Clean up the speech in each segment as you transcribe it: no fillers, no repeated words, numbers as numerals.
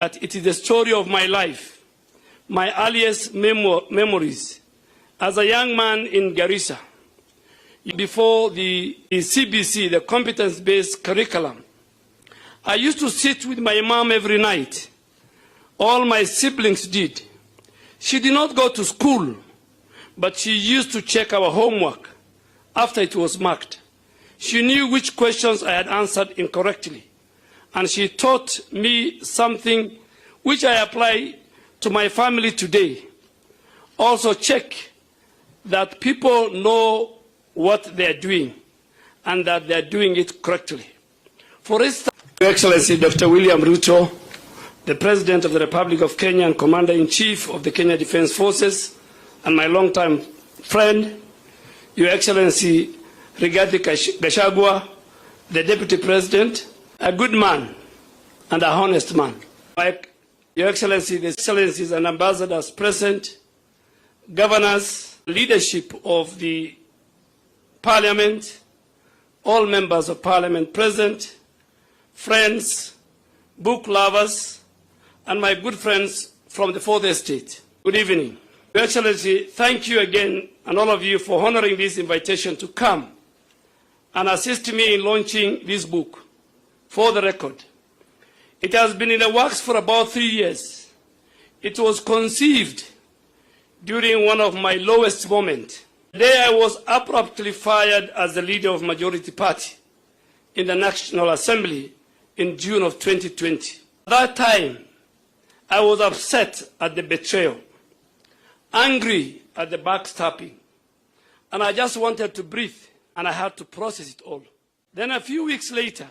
that it is the story of my life, my earliest memories as a young man in Garissa. Before the CBC, the competence-based curriculum, I used to sit with my mom every night. All my siblings did. She did not go to school, but she used to check our homework after it was marked. She knew which questions I had answered incorrectly, and she taught me something which I apply to my family today. Also check that people know what they are doing and that they are doing it correctly. For instance, Your Excellency Dr. William Ruto, the President of the Republic of Kenya and Commander-in-Chief of the Kenya Defense Forces, and my longtime friend, Your Excellency Rigathi Gachagua, the Deputy President, a good man and a honest man. Your Excellency, the Excellencies and Ambassadors present, governors, leadership of the Parliament, all members of Parliament present, friends, book lovers, and my good friends from the Fourth Estate. Good evening. Your Excellency, thank you again, and all of you, for honoring this invitation to come and assist me in launching this book. For the record, it has been in the works for about 3 years. It was conceived during one of my lowest moments. The day I was abruptly fired as the leader of Majority Party in the National Assembly in June of 2020. At that time, I was upset at the betrayal, angry at the backstabbing, and I just wanted to breathe, and I had to process it all. Then a few weeks later,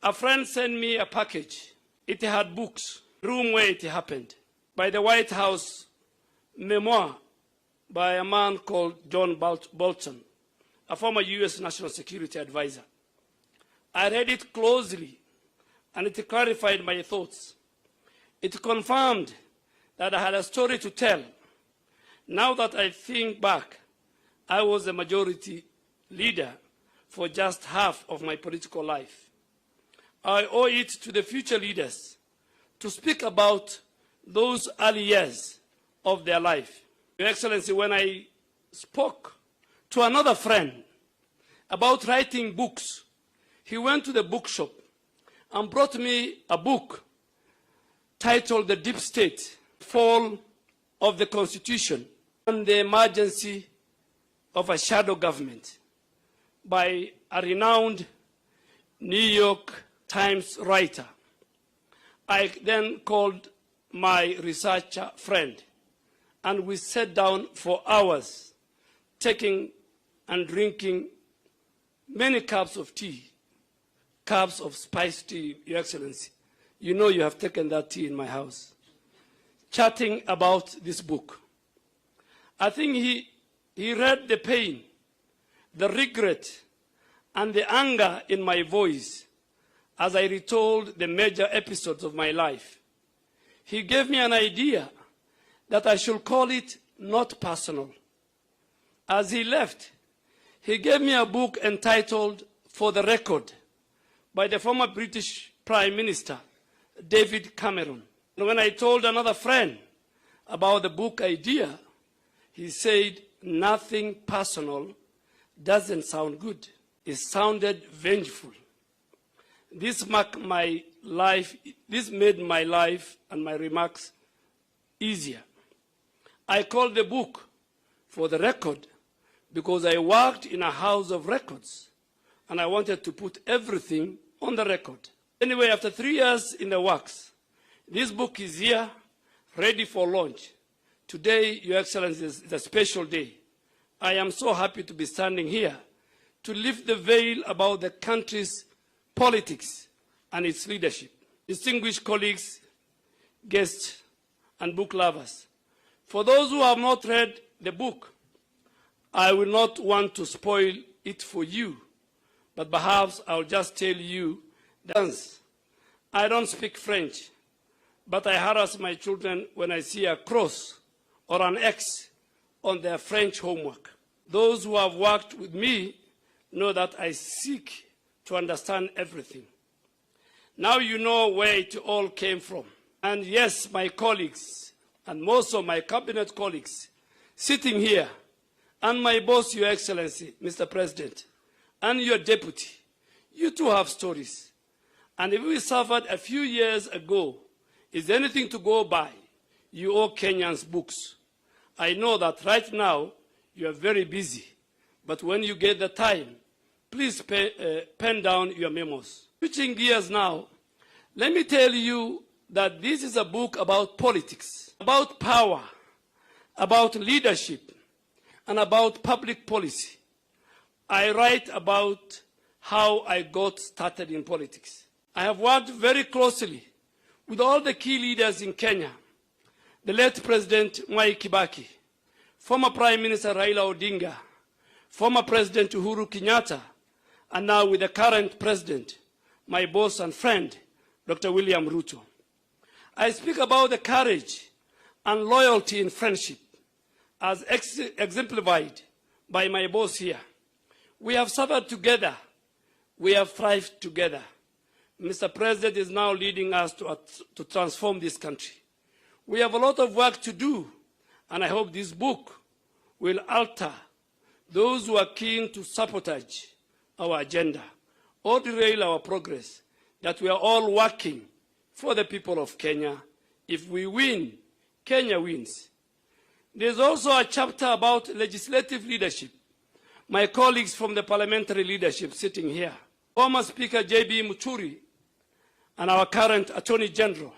a friend sent me a package. It had books, room where it happened, by the White House memoir by a man called John Bolton, a former U.S. National Security Advisor. I read it closely, and it clarified my thoughts. It confirmed that I had a story to tell. Now that I think back, I was a majority leader for just half of my political life. I owe it to the future leaders to speak about those early years of their life. Your Excellency, when I spoke to another friend about writing books, he went to the bookshop and brought me a book titled The Deep State, Fall of the Constitution and the Emergency of a Shadow Government by a renowned New York Times writer. I then called my researcher friend, and we sat down for hours, taking and drinking many cups of tea, cups of spiced tea, Your Excellency. You know you have taken that tea in my house, chatting about this book. I think he read the pain, the regret, and the anger in my voice as I retold the major episodes of my life. He gave me an idea that I should call it Not Personal. As he left, he gave me a book entitled For the Record by the former British Prime Minister, David Cameron. And when I told another friend about the book idea, he said, nothing personal doesn't sound good. It sounded vengeful. This made my life and my remarks easier. I called the book For the Record because I worked in a house of records and I wanted to put everything on the record. Anyway, after 3 years in the works, this book is here, ready for launch. Today, Your Excellency, is a special day. I am so happy to be standing here to lift the veil about the country's politics and its leadership. Distinguished colleagues, guests, and book lovers, for those who have not read the book, I will not want to spoil it for you, but perhaps I'll just tell you that I don't speak French, but I harass my children when I see a cross or an X on their French homework. Those who have worked with me know that I seek to understand everything. Now you know where it all came from. And yes, my colleagues, and most of my cabinet colleagues sitting here, and my boss, Your Excellency, Mr. President, and your deputy, you too have stories. And if we suffered a few years ago, is there anything to go by? You owe Kenyans books. I know that right now you are very busy, but when you get the time, please pen down your memos. Switching gears now, let me tell you that this is a book about politics, about power, about leadership, and about public policy. I write about how I got started in politics. I have worked very closely with all the key leaders in Kenya, the late President Mwai Kibaki, former Prime Minister Raila Odinga, former President Uhuru Kenyatta, and now with the current president, my boss and friend, Dr. William Ruto. I speak about the courage and loyalty in friendship, as exemplified by my boss here. We have suffered together. We have thrived together. Mr. President is now leading us to transform this country. We have a lot of work to do, and I hope this book will alter those who are keen to sabotage our agenda or derail our progress, that we are all working for the people of Kenya. If we win, Kenya wins. There's also a chapter about legislative leadership. My colleagues from the parliamentary leadership sitting here, former Speaker J.B. Muchuri, and our current Attorney General,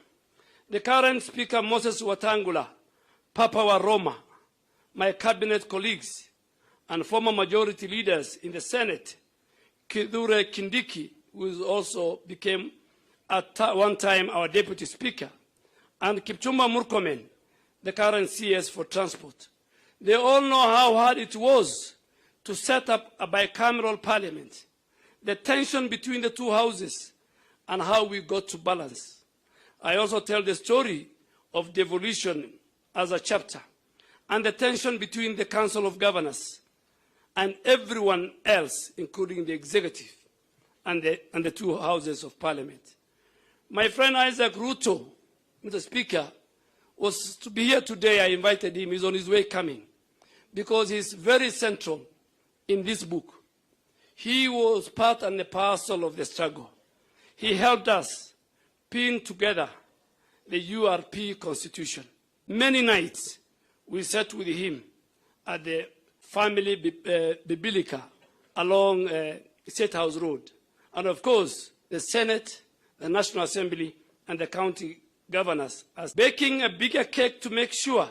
the current Speaker Moses Wetangula, Papa wa Roma, my cabinet colleagues, and former majority leaders in the Senate, Kithure Kindiki, who also became at one time our deputy speaker, and Kipchumba Murkomen, the current CS for transport. They all know how hard it was to set up a bicameral parliament, the tension between the two houses, and how we got to balance. I also tell the story of devolution as a chapter, and the tension between the Council of Governors and everyone else, including the executive and the two houses of parliament. My friend Isaac Ruto, Mr. Speaker, was to be here today. I invited him. He's on his way coming, because he's very central in this book. He was part and parcel of the struggle. He helped us pin together the URP Constitution. Many nights we sat with him at the family Bibilica along State House Road. And of course, the Senate, the National Assembly, and the county governors are baking a bigger cake to make sure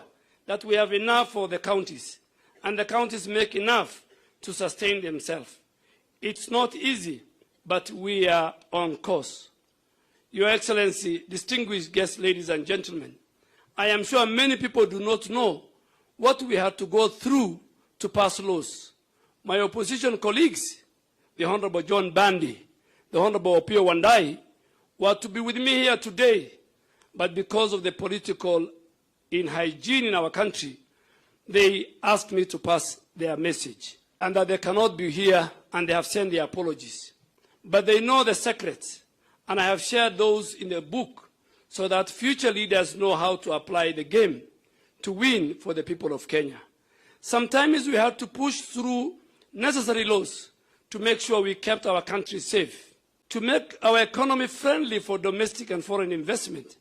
that we have enough for the counties, and the counties make enough to sustain themselves. It's not easy, but we are on course. Your Excellency, distinguished guests, ladies and gentlemen, I am sure many people do not know what we had to go through to pass laws. My opposition colleagues, the Honorable John Bandi, the Honorable Opio Wandai, were to be with me here today, but because of the political inhygiene in our country, they asked me to pass their message, and that they cannot be here, and they have sent their apologies. But they know the secrets, and I have shared those in the book so that future leaders know how to apply the game to win for the people of Kenya. Sometimes we have to push through necessary laws to make sure we kept our country safe, to make our economy friendly for domestic and foreign investment,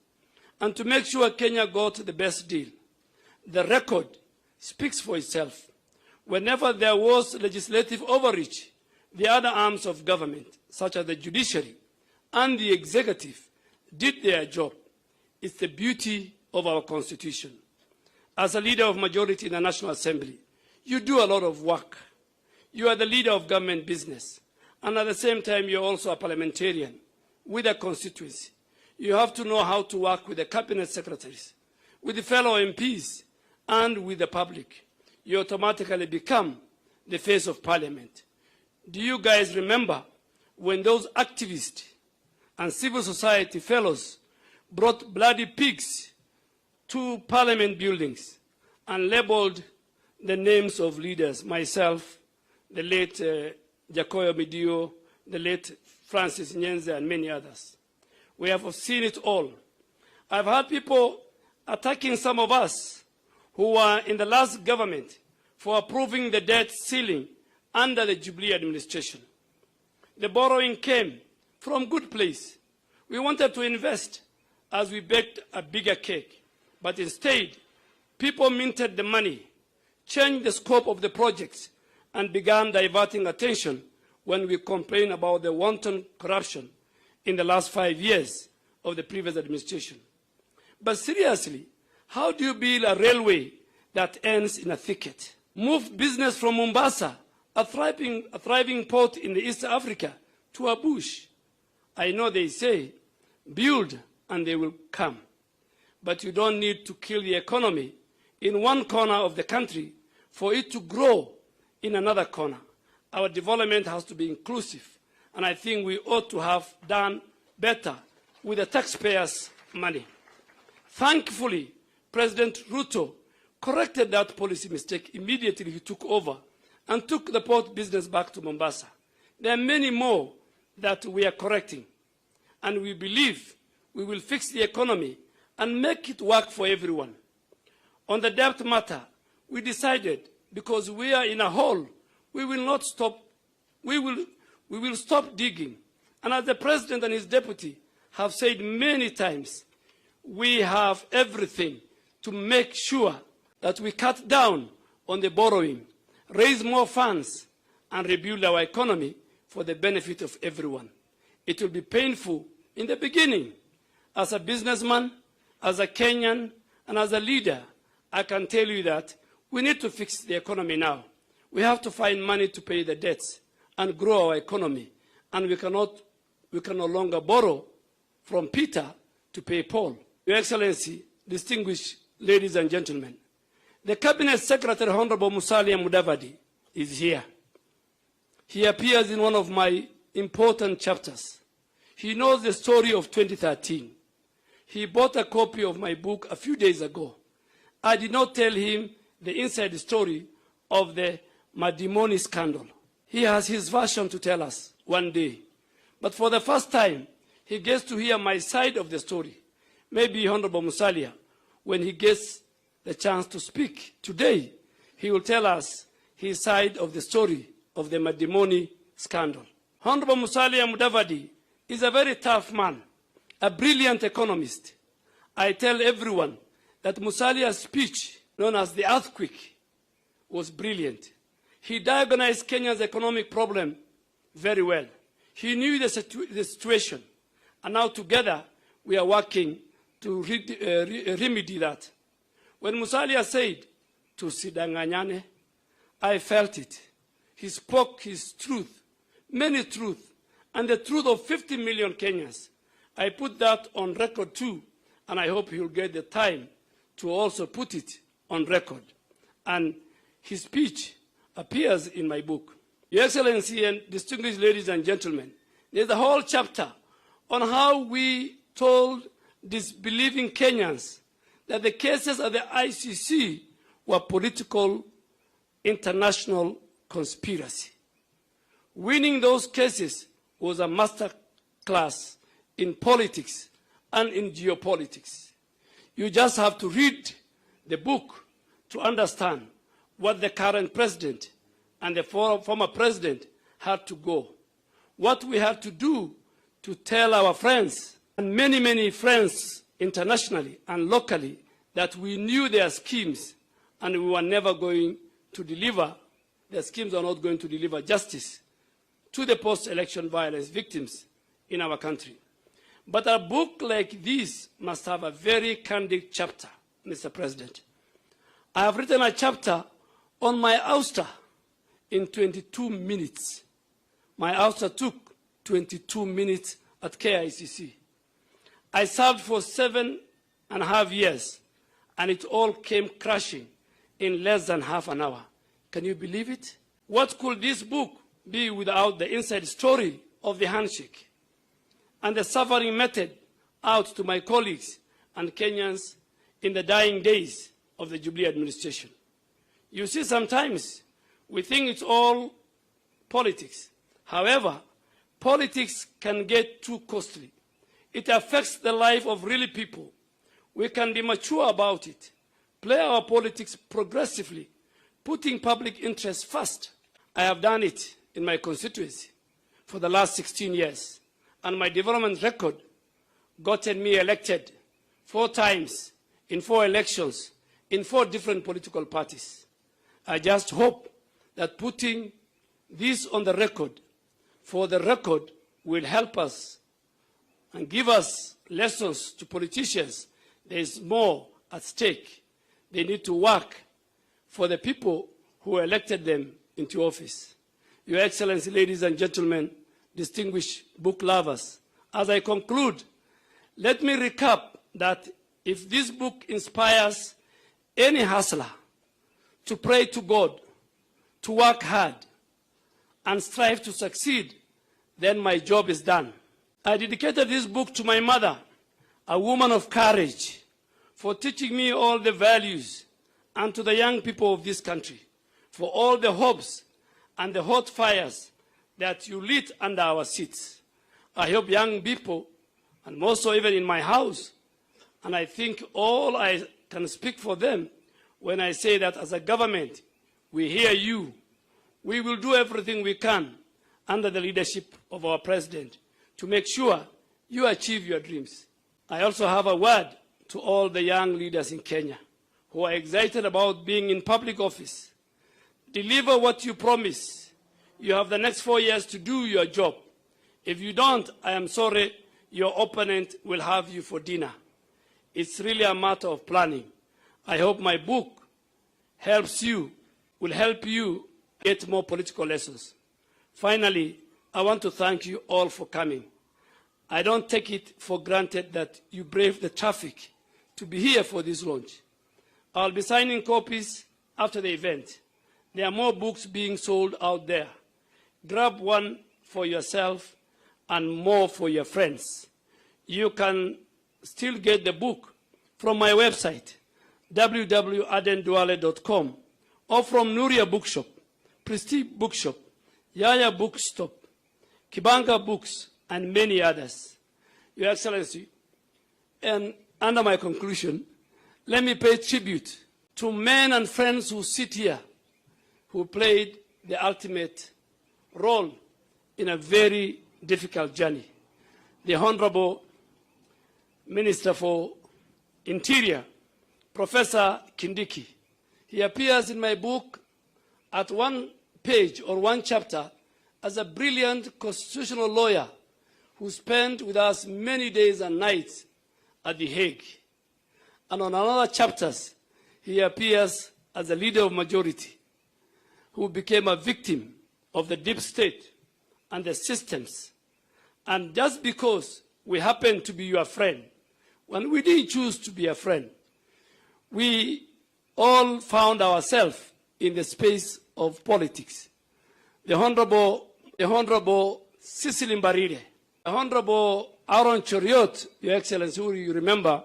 and to make sure Kenya got the best deal. The record speaks for itself. Whenever there was legislative overreach, the other arms of government, such as the judiciary and the executive, did their job. It's the beauty of our Constitution. As a leader of majority in the National Assembly, you do a lot of work. You are the leader of government business. And at the same time, you're also a parliamentarian with a constituency. You have to know how to work with the cabinet secretaries, with the fellow MPs, and with the public. You automatically become the face of parliament. Do you guys remember when those activists and civil society fellows brought bloody pigs to parliament buildings and labeled the names of leaders? Myself, the late Jacoyo Midio, the late Francis Nyenze, and many others. We have seen it all. I've heard people attacking some of us who were in the last government for approving the debt ceiling under the Jubilee administration. The borrowing came from good place. We wanted to invest as we baked a bigger cake, but instead, people minted the money, changed the scope of the projects, and began diverting attention when we complained about the wanton corruption in the last 5 years of the previous administration. But seriously, how do you build a railway that ends in a thicket? Move business from Mombasa, a thriving port in the East Africa, to a bush. I know they say, build and they will come. But you don't need to kill the economy in one corner of the country for it to grow in another corner. Our development has to be inclusive, and I think we ought to have done better with the taxpayers' money. Thankfully, President Ruto corrected that policy mistake immediately he took over and took the port business back to Mombasa. There are many more that we are correcting, and we believe we will fix the economy and make it work for everyone. On the debt matter, we decided because we are in a hole, we will not stop. We will stop digging. And as the president and his deputy have said many times, we have everything to make sure that we cut down on the borrowing, raise more funds, and rebuild our economy for the benefit of everyone. It will be painful in the beginning. As a businessman, as a Kenyan, and as a leader, I can tell you that we need to fix the economy now. We have to find money to pay the debts and grow our economy. And we can no longer borrow from Peter to pay Paul. Your Excellency, distinguished ladies and gentlemen, the Cabinet Secretary, Honorable Musalia Mudavadi, is here. He appears in one of my important chapters. He knows the story of 2013. He bought a copy of my book a few days ago. I did not tell him the inside story of the Madimoni scandal. He has his version to tell us one day. But for the first time, he gets to hear my side of the story. Maybe Honorable Musalia, when he gets the chance to speak today, he will tell us his side of the story of the Madimoni scandal. Honorable Musalia Mudavadi is a very tough man, a brilliant economist. I tell everyone that Musalia's speech, known as the earthquake, was brilliant. He diagnosed Kenya's economic problem very well. He knew the situation, and now together we are working to remedy that. When Musalia said, "Tusidanganyane," I felt it. He spoke his truth, many truth, and the truth of 50 million Kenyans. I put that on record too, and I hope he'll get the time to also put it on record. And his speech appears in my book. Your Excellency and distinguished ladies and gentlemen, there's a whole chapter on how we told disbelieving Kenyans that the cases at the ICC were political international conspiracy. Winning those cases was a master class in politics and in geopolitics. You just have to read the book to understand what the current president and the former president had to go. What we had to do to tell our friends, and many, many friends internationally and locally, that we knew their schemes and we were never going to deliver, their schemes are not going to deliver justice to the post-election violence victims in our country. But a book like this must have a very candid chapter, Mr. President. I have written a chapter on my ouster in 22 minutes. My ouster took 22 minutes at KICC. I served for 7.5 years, and it all came crashing in less than half an hour. Can you believe it? What could this book be without the inside story of the handshake and the suffering method out to my colleagues and Kenyans in the dying days of the Jubilee administration? You see, sometimes we think it's all politics. However, politics can get too costly. It affects the life of real people. We can be mature about it, play our politics progressively, putting public interest first. I have done it in my constituency for the last 16 years, and my development record gotten me elected 4 times in 4 elections in 4 different political parties. I just hope that putting this on the record, for the record, will help us and give us lessons to politicians. There is more at stake. They need to work for the people who elected them into office. Your Excellency, ladies and gentlemen, distinguished book lovers, as I conclude, let me recap that if this book inspires any hustler to pray to God, to work hard, and strive to succeed, then my job is done. I dedicated this book to my mother, a woman of courage, for teaching me all the values, and to the young people of this country, for all the hopes and the hot fires that you lit under our seats. I hope young people, and more so even in my house, and I think all I can speak for them when I say that as a government, we hear you. We will do everything we can under the leadership of our president to make sure you achieve your dreams. I also have a word to all the young leaders in Kenya who are excited about being in public office. Deliver what you promise. You have the next 4 years to do your job. If you don't, I am sorry, your opponent will have you for dinner. It's really a matter of planning. I hope my book will help you get more political lessons. Finally, I want to thank you all for coming. I don't take it for granted that you braved the traffic to be here for this launch. I'll be signing copies after the event. There are more books being sold out there. Grab one for yourself and more for your friends. You can still get the book from my website, www.adenduale.com, or from Nuria Bookshop, Prestige Bookshop, Yaya Bookstop, Kibanga Books, and many others. Your Excellency, and under my conclusion, let me pay tribute to men and friends who sit here, who played the ultimate role in a very difficult journey. The Honorable Minister for Interior, Professor Kindiki. He appears in my book at one page or one chapter as a brilliant constitutional lawyer who spent with us many days and nights at The Hague. And on another chapters, he appears as a leader of majority who became a victim of the deep state and the systems. And just because we happen to be your friend, when we didn't choose to be a friend, we all found ourselves in the space of politics. The Honorable Cecily Mbarire, the Honorable Aaron Cheriot, Your Excellency, who you remember,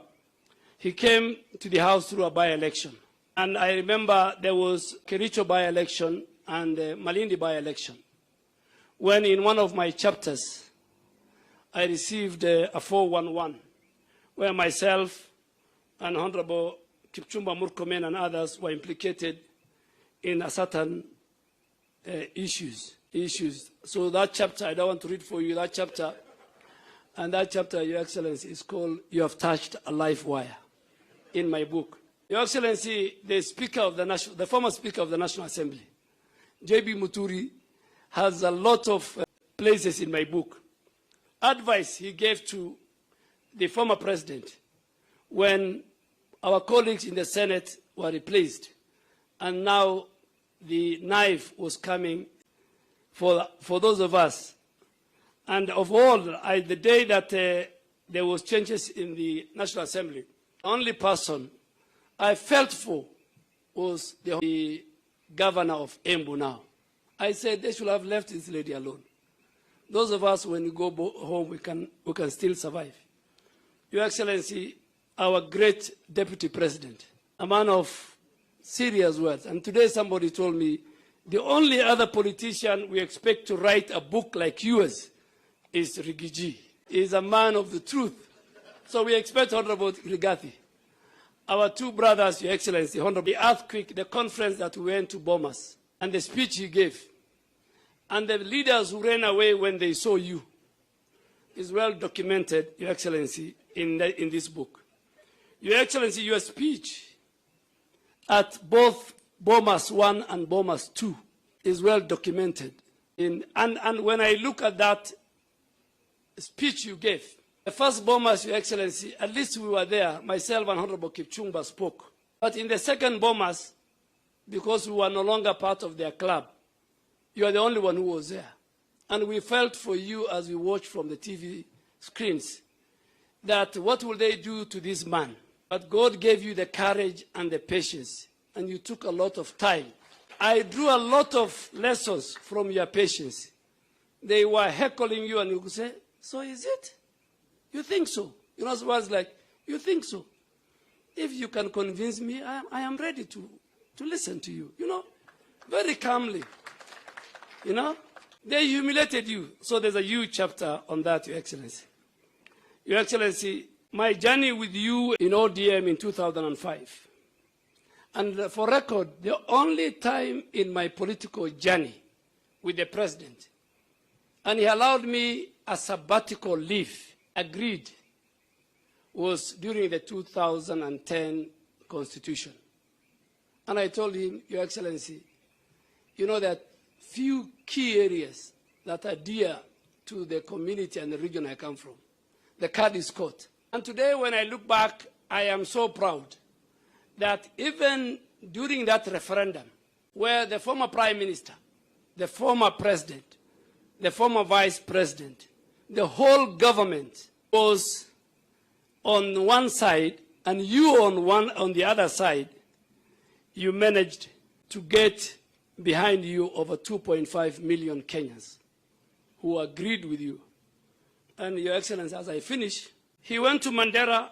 he came to the House through a by-election. And I remember there was Kericho by-election and Malindi by-election, when in one of my chapters, I received a 411, where myself and Honorable Kipchumba Murkomen and others were implicated in a certain issues. So that chapter, I don't want to read for you that chapter, and that chapter, Your Excellency, is called "You Have Touched a Live Wire" in my book. Your Excellency, the former Speaker of the National Assembly, J.B. Muturi, has a lot of places in my book. Advice he gave to the former president when our colleagues in the Senate were replaced, and now the knife was coming for those of us. And of all, the day that there was changes in the National Assembly, the only person I felt for was the governor of Embu now. I said they should have left this lady alone. Those of us, when we go home, we can still survive. Your Excellency, our great Deputy President, a man of serious words. And today somebody told me, the only other politician we expect to write a book like yours is Rigiji. He is a man of the truth. So we expect Honorable Rigathi our two brothers, Your Excellency, Honorable, the earthquake, the conference that we went to Bomas, and the speech he gave, and the leaders who ran away when they saw you, is well documented, Your Excellency, in this book. Your Excellency, your speech at both Bomas 1 and Bomas 2 is well documented. And when I look at that speech you gave, the first Bomas, Your Excellency, at least we were there, myself and Honorable Kipchumba spoke. But in the second Bomas, because we were no longer part of their club, you are the only one who was there. And we felt for you as we watched from the TV screens that what will they do to this man? But God gave you the courage and the patience, and you took a lot of time. I drew a lot of lessons from your patience. They were heckling you, and you could say, so is it? You think so? You know, it was like, you think so? If you can convince me, I am ready to listen to you, you know, very calmly. You know, they humiliated you. So there's a huge chapter on that, Your Excellency. Your Excellency, my journey with you in ODM in 2005. And for record, the only time in my political journey with the president, and he allowed me a sabbatical leave, agreed, was during the 2010 Constitution. And I told him, Your Excellency, you know that few key areas that are dear to the community and the region I come from. The card is caught. And today when I look back, I am so proud that even during that referendum, where the former Prime Minister, the former President, the former Vice President, the whole government was on one side and you on the other side, you managed to get behind you over 2.5 million Kenyans who agreed with you. And Your Excellency, as I finish, he went to Mandera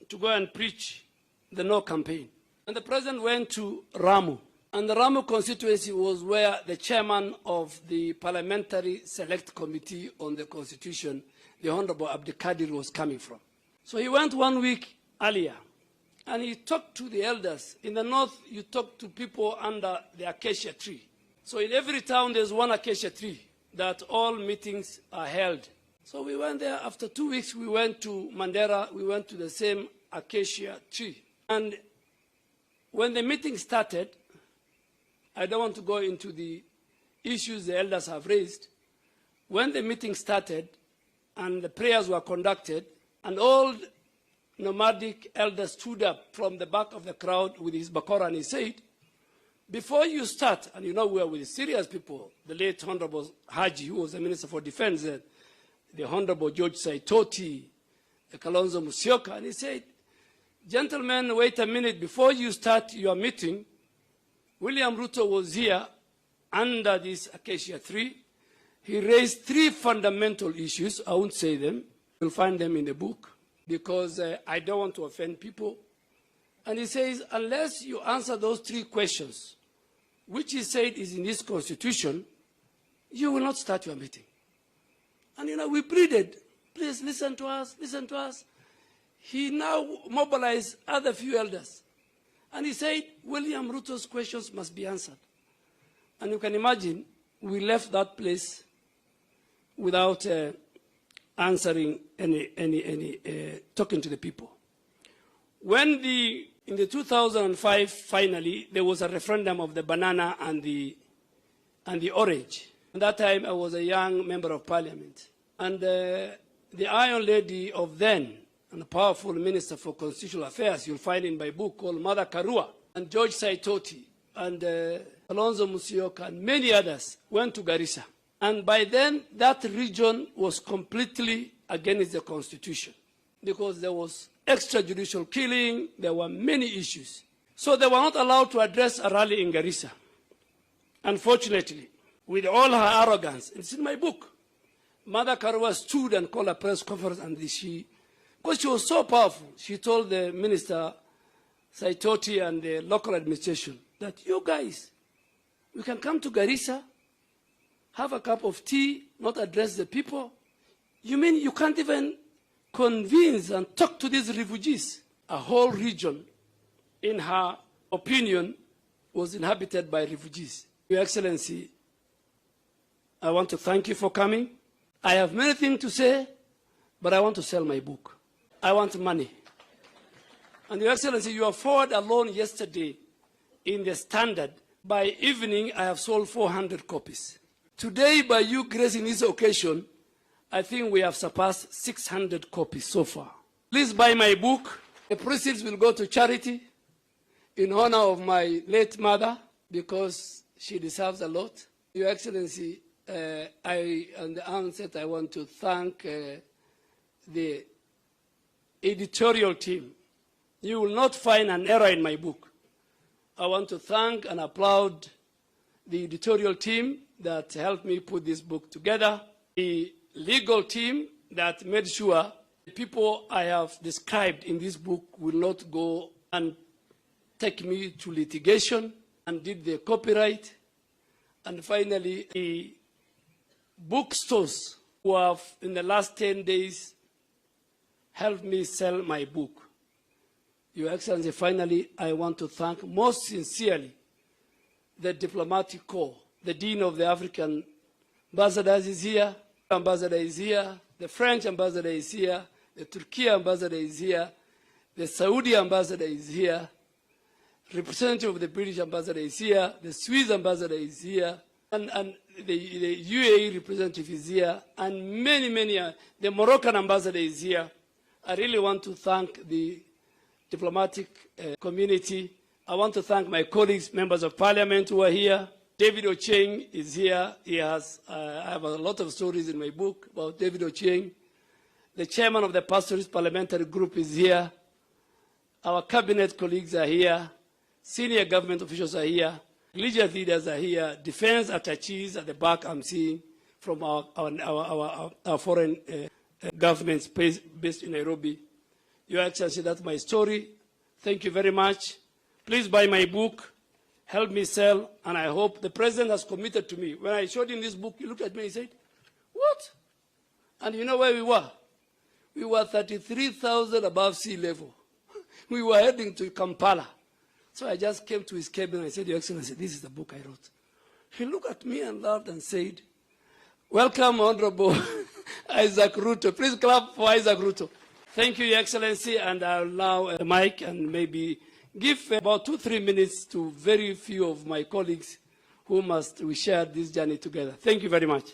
to go and preach the No campaign. And the president went to Ramu. And the Ramu constituency was where the chairman of the Parliamentary Select Committee on the Constitution, the Honorable Abdikadir, was coming from. So he went 1 week earlier. And he talked to the elders. In the north, you talk to people under the acacia tree. So in every town, there's one acacia tree that all meetings are held. So we went there. After 2 weeks, we went to Mandera. We went to the same acacia tree. And when the meeting started, I don't want to go into the issues the elders have raised. When the meeting started and the prayers were conducted, an old nomadic elder stood up from the back of the crowd with his bakora and he said, before you start, and you know we are with serious people, the late Honorable Haji, who was the Minister for Defense, the Honorable George Saitoti, the Kalonzo Musyoka, and he said, gentlemen, wait a minute, before you start your meeting, William Ruto was here under this acacia tree. He raised 3 fundamental issues. I won't say them. You'll find them in the book because I don't want to offend people. And he says, unless you answer those 3 questions, which he said is in this constitution, you will not start your meeting. And you know, we pleaded, please listen to us, listen to us. He now mobilized other few elders. And he said, William Ruto's questions must be answered. And you can imagine, we left that place without answering talking to the people. When in the 2005, finally, there was a referendum of the banana and the orange. At that time, I was a young member of parliament. And the Iron Lady of then, and a powerful minister for constitutional affairs, you'll find in my book, called Mother Karua, and George Saitoti, and Kalonzo Musyoka, and many others, went to Garissa. And by then, that region was completely against the constitution because there was extrajudicial killing, there were many issues. So they were not allowed to address a rally in Garissa. Unfortunately, with all her arrogance, it's in my book, Mother Karua stood and called a press conference, and because she was so powerful, she told the minister, Saitoti, and the local administration that you guys, we can come to Garissa, have a cup of tea, not address the people. You mean you can't even convince and talk to these refugees? A whole region in her opinion, was inhabited by refugees. Your Excellency, I want to thank you for coming. I have many things to say, but I want to sell my book. I want money. And Your Excellency, your forward alone yesterday in the Standard, by evening I have sold 400 copies. Today, by you gracing this occasion, I think we have surpassed 600 copies so far. Please buy my book. The proceeds will go to charity in honor of my late mother, because she deserves a lot. Your Excellency, on the outset, I want to thank the editorial team. You will not find an error in my book. I want to thank and applaud the editorial team that helped me put this book together, the legal team that made sure the people I have described in this book will not go and take me to litigation, and did the copyright, and finally the bookstores who have in the last 10 days helped me sell my book. Your Excellency, finally I want to thank most sincerely the diplomatic corps. The Dean of the African Ambassadors is here, Ambassador is here, the French Ambassador is here, the Turkey Ambassador is here, the Saudi Ambassador is here, representative of the British Ambassador is here, the Swiss Ambassador is here, and the UAE representative is here, and many, the Moroccan Ambassador is here. I really want to thank the diplomatic community. I want to thank my colleagues, members of parliament who are here. David Ochieng is here. He has, I have a lot of stories in my book about David Ochieng. The chairman of the Pastoralist Parliamentary Group is here. Our cabinet colleagues are here. Senior government officials are here. Religious leaders are here. Defense attaches at the back I'm seeing from our foreign governments based in Nairobi. Your Excellency, that's my story. Thank you very much. Please buy my book. Help me sell, and I hope the President has committed to me. When I showed him this book, he looked at me and said, "What?" And you know where we were? We were 33,000 above sea level. We were heading to Kampala. So I just came to his cabin and I said, "Your Excellency, this is the book I wrote." He looked at me and laughed and said, "Welcome, Honorable Isaac Ruto." Please clap for Isaac Ruto. Thank you, Your Excellency, and I'll now the mic and maybe give about 2-3 minutes to very few of my colleagues who we share this journey together. Thank you very much.